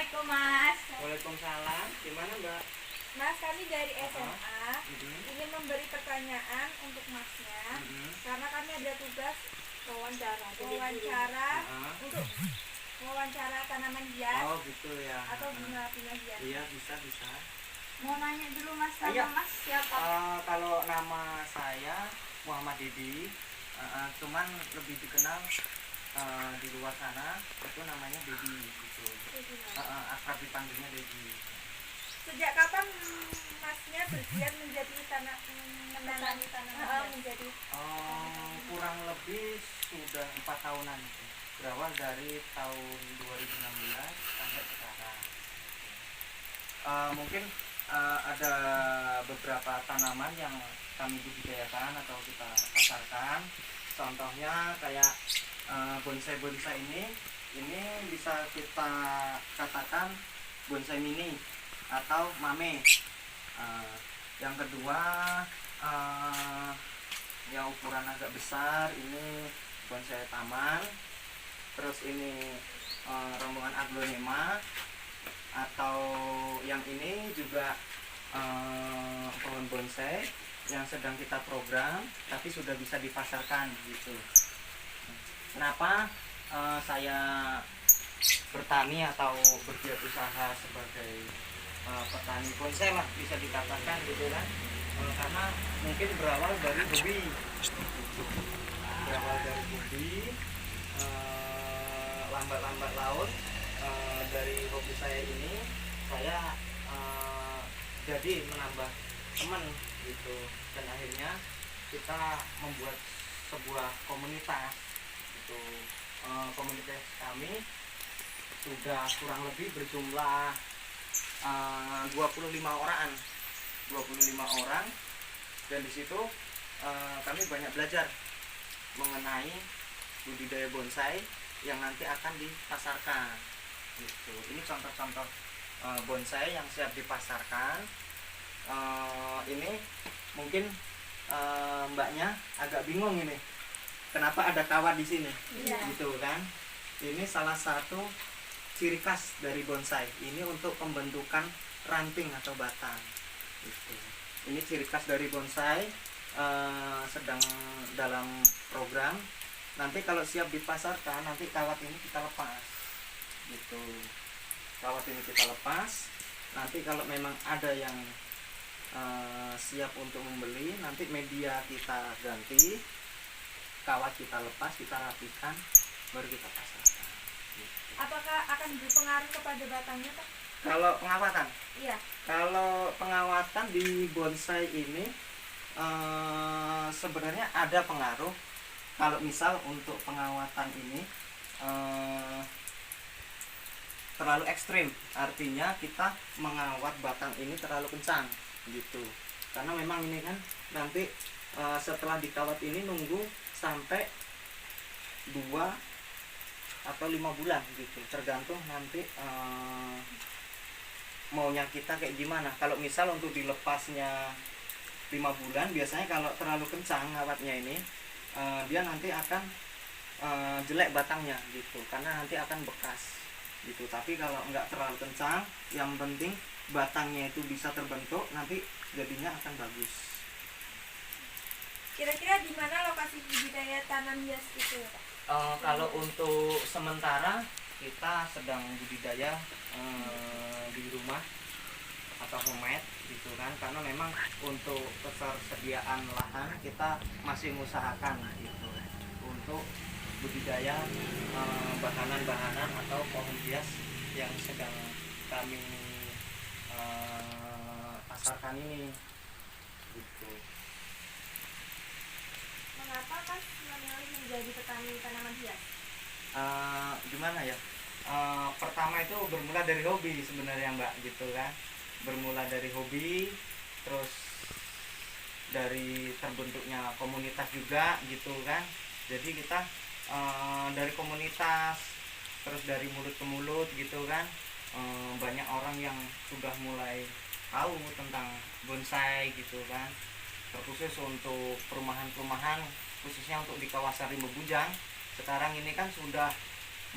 Assalamualaikum Mas. Waalaikumsalam. Gimana Mbak? Mas, kami dari SMA Mhm. ingin memberi pertanyaan untuk Masnya karena kami ada tugas wawancara Heeh. untuk wawancara tanaman hias Oh gitu ya. atau bunga-bunga hias. Iya bisa. Mau nanya dulu Mas, Iya. nama Mas siapa? Kalau nama saya Muhammad Dedi, cuman lebih dikenal di luar sana itu namanya Dedi gitu. Akrab dipanggilnya Dedi. Sejak kapan Masnya bergiat menjadi menanami tanaman menjadi Kurang lebih sudah 4 tahunan itu. Berawal dari tahun 2016 sampai sekarang. Mungkin ada beberapa tanaman yang kami budidayakan atau kita pasarkan. Contohnya kayak bonsai ini bisa kita katakan bonsai mini atau mame. Yang kedua yang ukuran agak besar ini bonsai taman. Terus ini rombongan aglonema, atau yang ini juga pohon bonsai yang sedang kita program tapi sudah bisa dipasarkan gitu. Kenapa saya bertani atau bergiat usaha sebagai petani bonsai lah bisa dikatakan gitu kan, karena mungkin berawal dari hobi lambat laun. Dari hobi saya ini saya jadi menambah teman gitu, dan akhirnya kita membuat sebuah komunitas itu. Komunitas kami sudah kurang lebih berjumlah 25 orang, dan di situ kami banyak belajar mengenai budidaya bonsai yang nanti akan dipasarkan gitu. Ini contoh-contoh bonsai yang siap dipasarkan. Ini mungkin mbaknya agak bingung ini kenapa ada kawat di sini, gitu kan. Ini salah satu ciri khas dari bonsai. Ini untuk pembentukan ranting atau batang gitu. Ini ciri khas dari bonsai. Sedang dalam program, nanti kalau siap dipasarkan nanti kawat ini kita lepas gitu. Kawat ini kita lepas, nanti kalau memang ada yang siap untuk membeli, nanti media kita ganti, kawat kita lepas, kita rapikan, baru kita pasarkan gitu. Apakah akan berpengaruh kepada batangnya Pak? Kalau pengawatan? Iya. Kalau pengawatan di bonsai ini sebenarnya ada pengaruh. Kalau misal untuk pengawatan ini terlalu ekstrim, artinya kita mengawat batang ini terlalu kencang gitu. Karena memang ini kan nanti setelah dikawat ini nunggu sampai 2 atau 5 bulan gitu, tergantung nanti maunya kita kayak gimana. Kalau misal untuk dilepasnya 5 bulan, biasanya kalau terlalu kencang ngawatnya ini dia nanti akan jelek batangnya gitu, karena nanti akan bekas gitu. Tapi kalau nggak terlalu kencang, yang penting batangnya itu bisa terbentuk, nanti jadinya akan bagus. Kira-kira di mana lokasi budidaya tanam hias itu Pak? Kalau untuk sementara kita sedang budidaya di rumah atau homemade gitu kan, karena memang untuk ketersediaan lahan kita masih mengusahakan gitu untuk budidaya bahanan atau pohon hias yang sedang kami pasarkan ini gitu. Mengapa Mas memilih menjadi petani tanaman hias? Gimana ya? Pertama itu bermula dari hobi sebenarnya Mbak gitu kan. Bermula dari hobi, terus dari terbentuknya komunitas juga gitu kan. Jadi kita dari komunitas, terus dari mulut ke mulut gitu kan, banyak orang yang sudah mulai tahu tentang bonsai gitu kan. Terkhusus untuk perumahan-perumahan, khususnya untuk di kawasan Rimba Bujang, sekarang ini kan sudah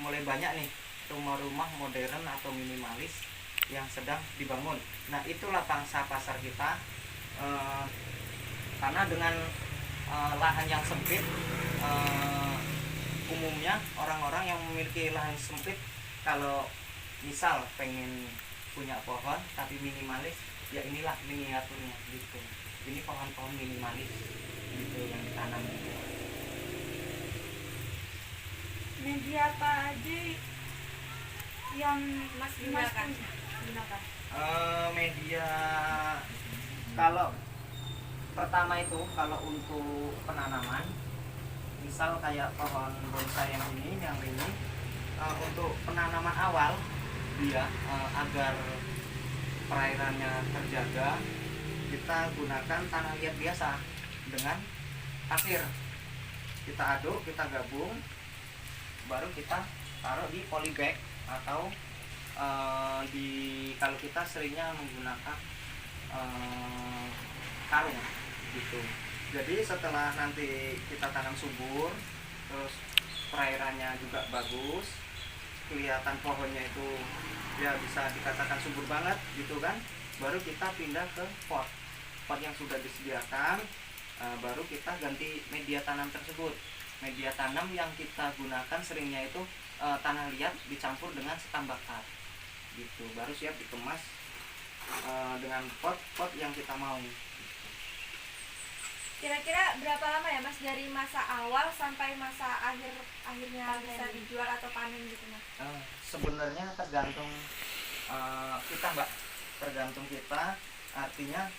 mulai banyak nih rumah-rumah modern atau minimalis yang sedang dibangun. Nah, itulah pangsa pasar kita. Karena dengan lahan yang sempit, umumnya orang-orang yang memiliki lahan sempit, kalau misal pengen punya pohon tapi minimalis, ya inilah miniaturnya gitu. Ini pohon-pohon minimalis gitu yang ditanam. Media apa aja yang Mas gunakan? Media, kalau pertama itu kalau untuk penanaman, misal kayak pohon bonsai yang ini, untuk penanaman awal dia agar perairannya terjaga, kita gunakan tanah liat biasa dengan pasir. Kita aduk, kita gabung, baru kita taruh di polybag atau kalau kita seringnya menggunakan karung gitu. Jadi setelah nanti kita tanam subur, terus perairannya juga bagus, kelihatan pohonnya itu ya bisa dikatakan subur banget gitu kan, baru kita pindah ke pot yang sudah disediakan. Baru kita ganti media tanam tersebut. Media tanam yang kita gunakan seringnya itu tanah liat dicampur dengan sekam bakar gitu, baru siap dikemas dengan pot yang kita mau. Kira-kira berapa lama ya Mas dari masa awal sampai masa akhirnya bisa dijual atau panen gitu Mas? Sebenarnya tergantung kita Mbak, tergantung kita. Artinya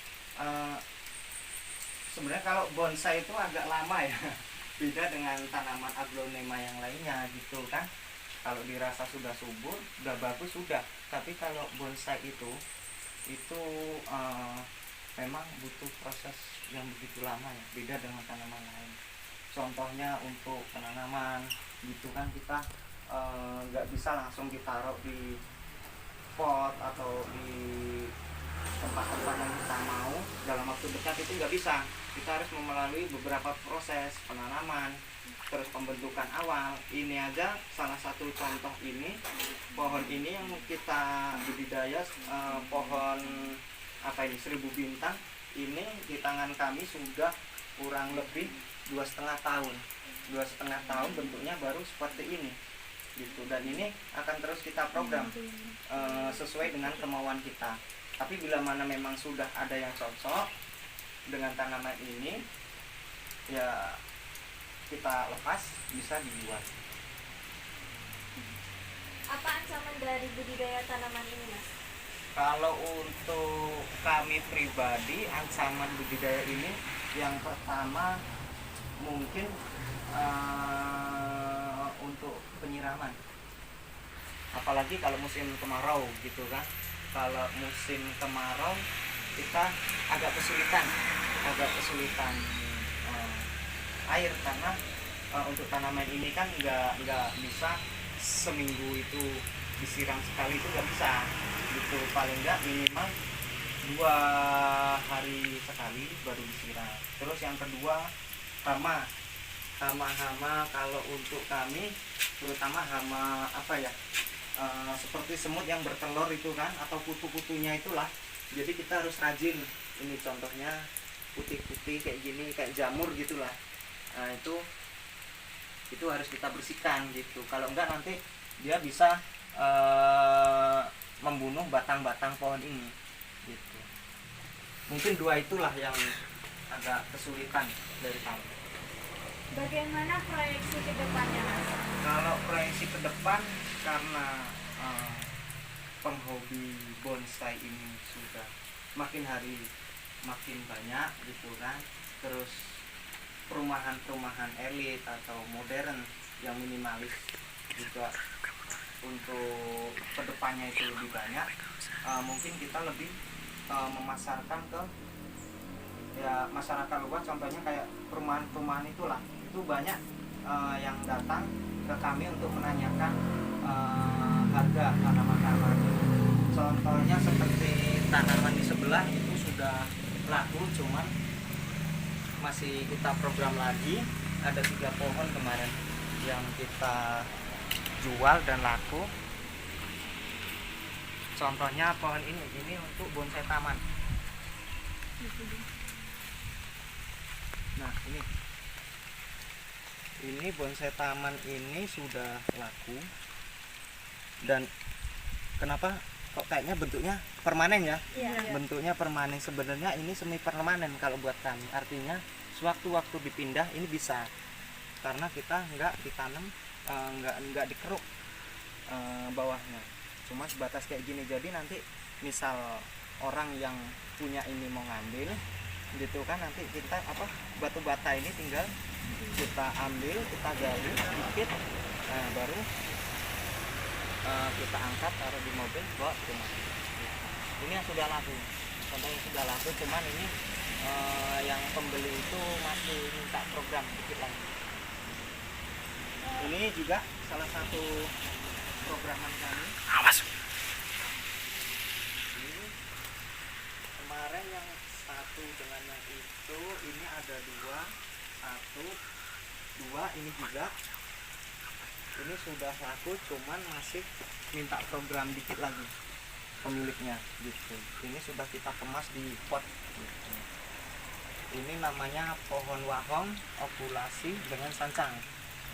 sebenarnya kalau bonsai itu agak lama ya, beda dengan tanaman aglonema yang lainnya gitu kan. Kalau dirasa sudah subur, sudah bagus sudah. Tapi kalau bonsai itu memang butuh proses yang begitu lama ya, beda dengan tanaman lain. Contohnya untuk penanaman gitu kan, kita nggak bisa langsung ditaruh di pot atau di tempat-tempat yang kita mau dalam waktu dekat, itu nggak bisa. Kita harus melalui beberapa proses penanaman, terus pembentukan awal. Ini aja salah satu contoh, ini pohon ini yang kita budidaya, pohon apa ini, 1000 bintang ini di tangan kami sudah kurang lebih 2,5 tahun. 2,5 tahun bentuknya baru seperti ini gitu. Dan ini akan terus kita program sesuai dengan kemauan kita. Tapi bila mana memang sudah ada yang cocok dengan tanaman ini, ya kita lepas, bisa dijual. Apa ancaman dari budidaya tanaman ini Mas? Kalau untuk kami pribadi, ancaman budidaya ini yang pertama mungkin untuk penyiraman. Apalagi kalau musim kemarau gitu kan. Kalau musim kemarau kita agak kesulitan air, karena untuk tanaman ini kan nggak bisa seminggu itu disiram sekali, itu nggak bisa gitu. Paling nggak minimal 2 hari sekali baru disiram. Terus yang kedua, hama. Kalau untuk kami terutama hama apa ya, seperti semut yang bertelur itu kan, atau kutu-kutunya itulah. Jadi kita harus rajin. Ini contohnya putih-putih kayak gini, kayak jamur gitulah. Nah, itu harus kita bersihkan gitu. Kalau enggak nanti dia bisa membunuh batang-batang pohon ini gitu. Mungkin 2 itulah yang agak kesulitan dari kami. Bagaimana proyeksi ke depannya Mas? Kalau proyeksi ke depan, karena penghobi bonsai ini sudah makin hari makin banyak gitu kan, terus perumahan elit atau modern yang minimalis juga untuk kedepannya itu lebih banyak, mungkin kita lebih memasarkan ke ya masyarakat luas. Contohnya kayak perumahan itulah, itu banyak yang datang ke kami untuk menanyakan harga tanaman-tanaman. Contohnya seperti tanaman di sebelah itu sudah laku, cuman masih kita program lagi. Ada 3 pohon kemarin yang kita jual dan laku. contohnya pohon ini untuk bonsai taman. Nah ini bonsai taman ini sudah laku. Dan kenapa kok kayaknya bentuknya permanen ya? Iya. Bentuknya permanen. Sebenarnya ini semi permanen kalau buat kami. Artinya sewaktu-waktu dipindah ini bisa, karena kita nggak ditanam, nggak dikeruk bawahnya, cuma sebatas kayak gini. Jadi nanti misal orang yang punya ini mau ngambil gitu kan, nanti kita batu bata ini tinggal kita ambil, kita gali dikit, baru kita angkat, taruh di mobil, bawa ke rumah. Ini yang sudah laku, contohnya sudah laku, cuman ini yang pembeli itu masih minta program dikit lagi. Ini juga salah satu programan kami. Awas. Ini kemarin yang satu dengan yang itu, ini ada dua, ini juga. Ini sudah laku, cuman masih minta program dikit lagi pemiliknya gitu. Ini sudah kita kemas di pot gitu. Ini namanya pohon wahong okulasi dengan sancang.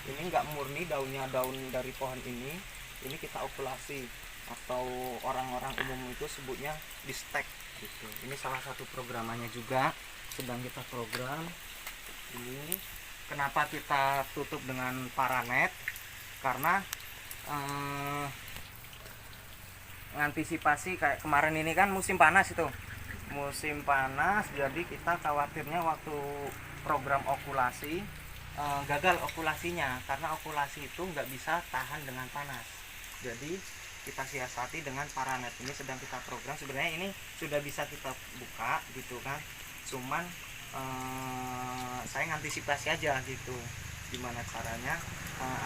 Ini enggak murni daunnya daun dari pohon ini kita okulasi, atau orang-orang umum itu sebutnya di stek gitu. Ini salah satu programannya juga sedang kita program. Ini kenapa kita tutup dengan paranet? Karena mengantisipasi kayak kemarin ini kan musim panas itu. Musim panas, jadi kita khawatirnya waktu program okulasi gagal okulasinya, karena okulasi itu nggak bisa tahan dengan panas. Jadi kita siasati dengan paranet. Ini sedang kita program. Sebenarnya ini sudah bisa kita buka gitu kan, cuman saya ngantisipasi aja gitu, gimana caranya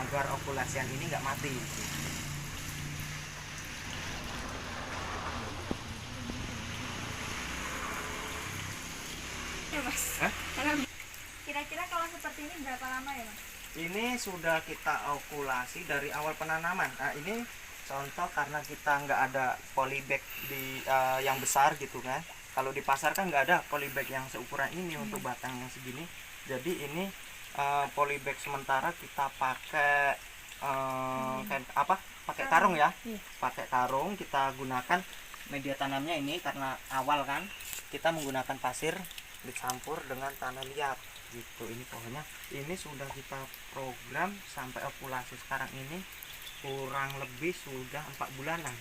agar okulasian ini nggak mati gitu. Ya Mas. Kira-kira kalau seperti ini berapa lama ya Mas? Ini sudah kita okulasi dari awal penanaman. Nah, ini contoh karena kita nggak ada polybag di yang besar gitu kan. Kalau di pasar kan nggak ada polybag yang seukuran ini untuk batang yang segini. Jadi ini polybag sementara kita pakai pakai karung ya. Pakai karung, kita gunakan media tanamnya ini karena awal kan kita menggunakan pasir dicampur dengan tanah liat gitu. Ini pohonnya ini sudah kita program sampai okulasi sekarang ini kurang lebih sudah 4 bulanan,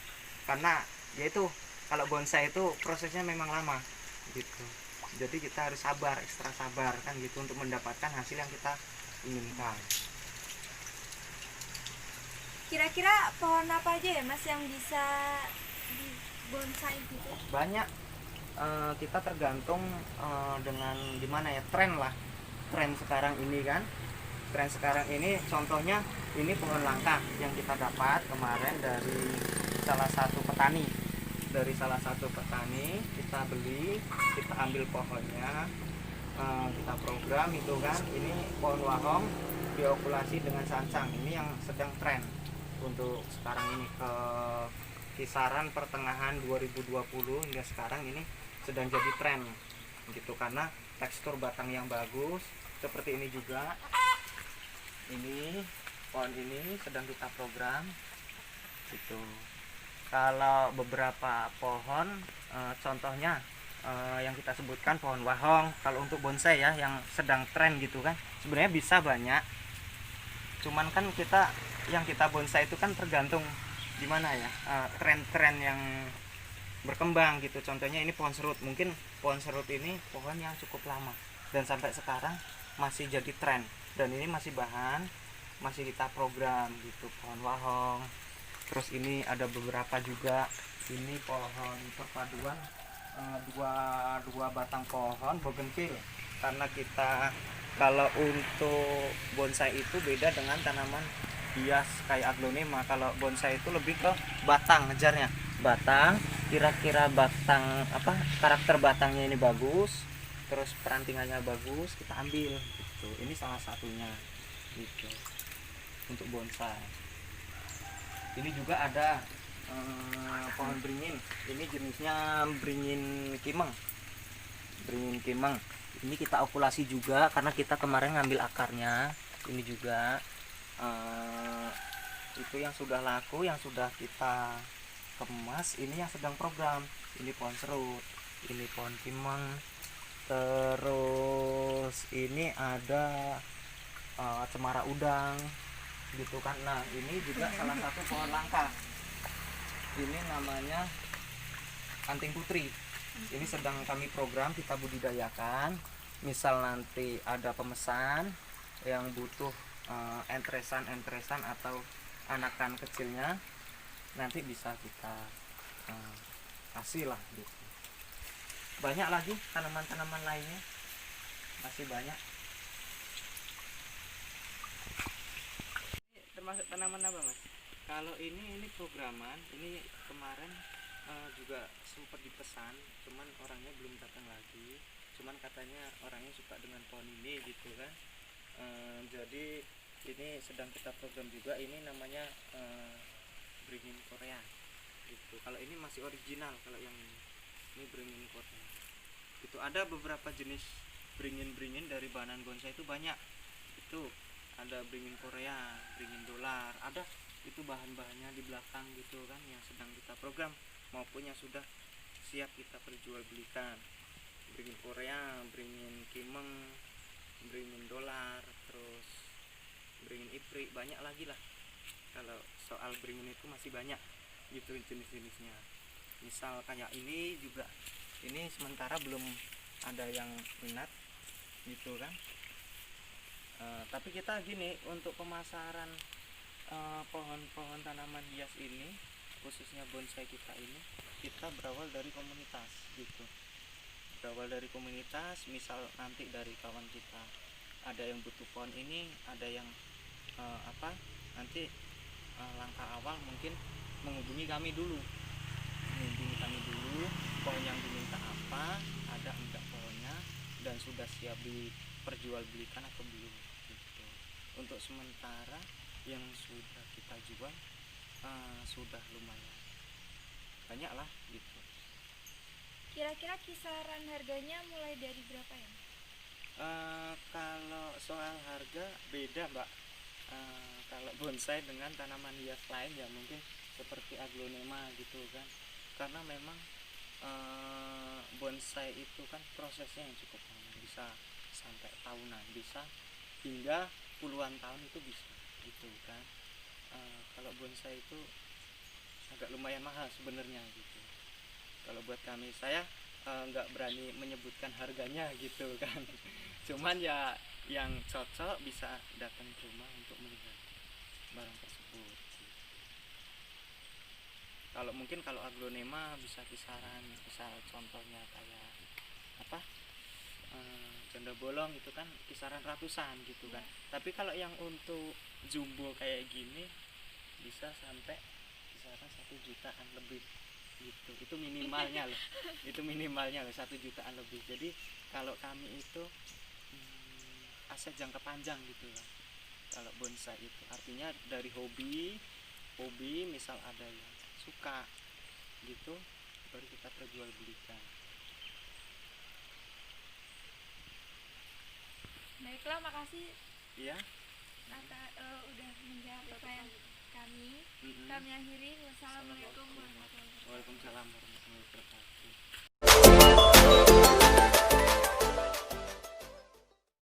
karena yaitu kalau bonsai itu prosesnya memang lama gitu. Jadi kita harus sabar, ekstra sabar kan gitu, untuk mendapatkan hasil yang kita inginkan. Kira-kira pohon apa aja ya Mas yang bisa dibonsai gitu? Banyak, kita tergantung dengan gimana ya, tren lah, tren sekarang ini kan. Tren sekarang ini contohnya ini pohon langka yang kita dapat kemarin dari salah satu petani. Dari salah satu petani kita beli, kita ambil pohonnya, kita program itu kan. Ini pohon wahong diokulasi dengan sancang. Ini yang sedang tren untuk sekarang ini, ke kisaran pertengahan 2020 hingga sekarang ini sedang jadi tren gitu, karena tekstur batang yang bagus. Seperti ini juga, ini pohon ini sedang kita program gitu. Kalau beberapa pohon contohnya yang kita sebutkan pohon wahong, kalau untuk bonsai ya yang sedang tren gitu kan, sebenarnya bisa banyak, cuman kan kita yang kita bonsai itu kan tergantung gimana ya, tren-tren yang berkembang gitu. Contohnya ini pohon serut, mungkin pohon serut ini pohon yang cukup lama dan sampai sekarang masih jadi tren, dan ini masih bahan, masih kita program gitu, pohon wahong. Terus ini ada beberapa juga, ini pohon perpaduan, dua batang pohon bougainville, karena kita kalau untuk bonsai itu beda dengan tanaman hias kayak aglonema. Kalau bonsai itu lebih ke batang, ngejarnya batang, kira-kira batang karakter batangnya ini bagus, terus perantingannya bagus, kita ambil gitu. Ini salah satunya gitu untuk bonsai. Ini juga ada pohon beringin. Ini jenisnya beringin kimeng. Beringin kimeng. Ini kita okulasi juga karena kita kemarin ngambil akarnya. Ini juga itu yang sudah laku, yang sudah kita kemas. Ini yang sedang program. Ini pohon serut, ini pohon kimeng. Terus ini ada cemara udang gitu kan. Nah, ini juga salah satu pohon langka. Ini namanya anting putri. Ini sedang kami program, kita budidayakan. Misal nanti ada pemesan yang butuh entresan atau anakan kecilnya, nanti bisa kita kasih lah gitu. Banyak lagi tanaman-tanaman lainnya, masih banyak. Termasuk tanaman apa, Mas? Kalau ini programan, ini kemarin juga sempat dipesan, cuman orangnya belum datang lagi. Cuman katanya orangnya suka dengan pohon ini gitu kan. Jadi ini sedang kita program juga. Ini namanya beringin Korea gitu. Kalau ini masih original, kalau yang ini beringin Korea. Itu ada beberapa jenis beringin dari bahan bonsai itu banyak. Itu ada beringin Korea, beringin dolar, ada itu bahan-bahannya di belakang gitu kan, yang sedang kita program maupun yang sudah siap kita perjualbelikan. Beringin Korea, beringin kimeng, beringin dolar, terus beringin iprik, banyak lagi lah. Kalau soal beringin itu masih banyak gitu jenis-jenisnya. Misal kayak ini juga, ini sementara belum ada yang minat gitu kan. Tapi kita gini, untuk pemasaran pohon-pohon tanaman hias ini, khususnya bonsai kita ini, kita berawal dari komunitas gitu. Berawal dari komunitas, misal nanti dari kawan kita ada yang butuh pohon ini, ada yang nanti langkah awal mungkin menghubungi kami dulu, pohon yang diminta apa, ada enggak pohonnya, dan sudah siap diperjualbelikan atau belum gitu. Untuk sementara yang sudah kita jual sudah lumayan banyak lah gitu. Kira-kira kisaran harganya mulai dari berapa ya? Kalau soal harga beda, Mbak. Kalau bonsai dengan tanaman hias lain ya mungkin seperti aglonema gitu kan, karena memang bonsai itu kan prosesnya yang cukup lama, bisa sampai tahunan, bisa hingga puluhan tahun itu bisa gitu kan. Kalau bonsai itu agak lumayan mahal sebenarnya gitu. Kalau buat kami, saya nggak berani menyebutkan harganya gitu kan. Cuman ya yang cocok bisa datang ke rumah untuk melihat barang tersebut gitu. Kalau mungkin kalau aglonema bisa kisaran, misal contohnya kayak apa, janda bolong itu kan kisaran ratusan gitu kan. Tapi kalau yang untuk jumbo kayak gini bisa sampai kisaran 1 jutaan lebih gitu. Itu minimalnya loh. Itu minimalnya loh, 1 jutaan lebih. Jadi kalau kami itu aset jangka panjang gitu kan. Kalau bonsai itu artinya dari hobi misal ada yang suka gitu, baru kita perjualbelikan. Baiklah, makasih Iya. udah menjawab pertanyaan kami. Kami akhiri. Wassalamualaikum warahmatullahi wabarakatuh. Waalaikumsalam warahmatullahi wabarakatuh.